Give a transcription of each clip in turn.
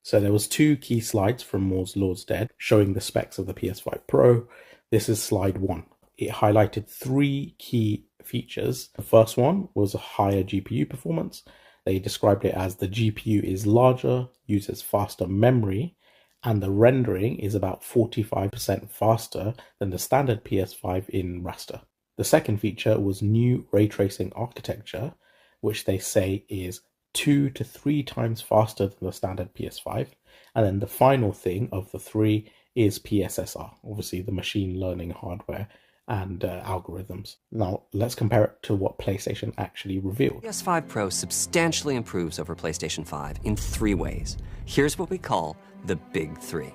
So there was two key slides from Moore's Law's Dead showing the specs of the PS5 Pro. This is slide 1. It highlighted three key features. The first one was a higher GPU performance. They described it as the GPU is larger, uses faster memory, and the rendering is about 45% faster than the standard PS5 in raster. The second feature was new ray tracing architecture, which they say is 2 to 3 times faster than the standard PS5. And then the final thing of the three is PSSR, obviously the machine learning hardware and algorithms. Now let's compare it to what PlayStation actually revealed. PS5 Pro substantially improves over PlayStation 5 in 3 ways. Here's what we call the big 3.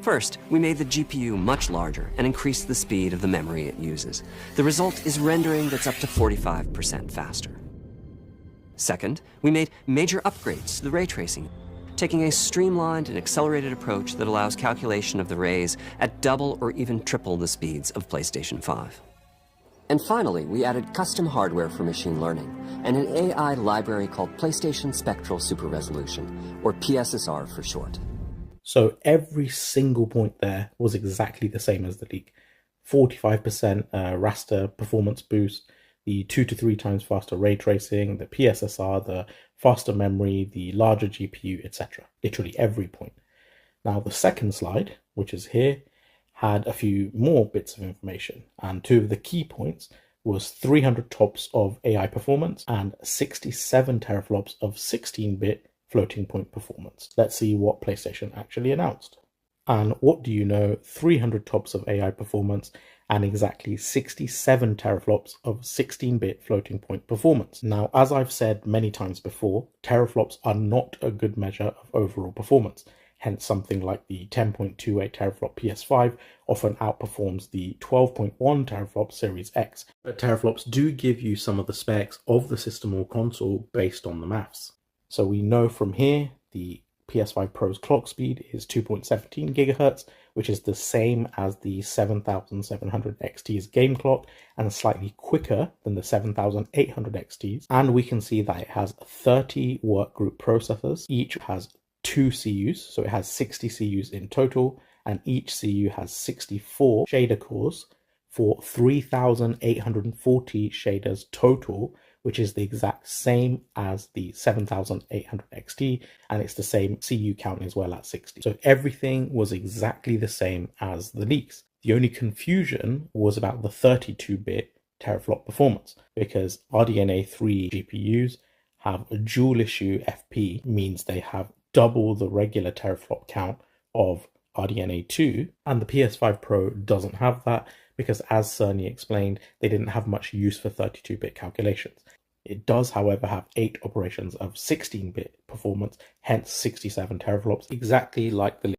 First, we made the GPU much larger and increased the speed of the memory it uses. The result is rendering that's up to 45% faster. Second, we made major upgrades to the ray tracing, taking a streamlined and accelerated approach that allows calculation of the rays at double or even triple the speeds of PlayStation 5. And finally, we added custom hardware for machine learning and an AI library called PlayStation Spectral Super Resolution, or PSSR for short. So every single point there was exactly the same as the leak. 45% raster performance boost, the 2 to 3 times faster ray tracing, the PSSR, the faster memory, the larger GPU, etc. Literally every point. Now the second slide, which is here, had a few more bits of information, and two of the key points was 300 TOPS of AI performance and 67 teraflops of 16-bit floating point performance. Let's see what PlayStation actually announced. And what do you know, 300 TOPS of AI performance and exactly 67 teraflops of 16-bit floating point performance. Now, as I've said many times before, teraflops are not a good measure of overall performance. Hence, something like the 10.28 teraflop PS5 often outperforms the 12.1 teraflop Series X. But teraflops do give you some of the specs of the system or console based on the maths. So we know from here the PS5 Pro's clock speed is 2.17 GHz, which is the same as the 7700 XT's game clock and slightly quicker than the 7800 XT's. And we can see that it has 30 workgroup processors. Each has 2 CUs, so it has 60 CUs in total, and each CU has 64 shader cores for 3,840 shaders total, which is the exact same as the 7800 XT, and it's the same CU count as well at 60. So everything was exactly the same as the leaks. The only confusion was about the 32-bit teraflop performance, because RDNA 3 GPUs have a dual issue FP, means they have double the regular teraflop count of RDNA 2, and the PS5 Pro doesn't have that, because as Cerny explained, they didn't have much use for 32-bit calculations. It does, however, have 8 operations of 16-bit performance, hence 67 teraflops, exactly like the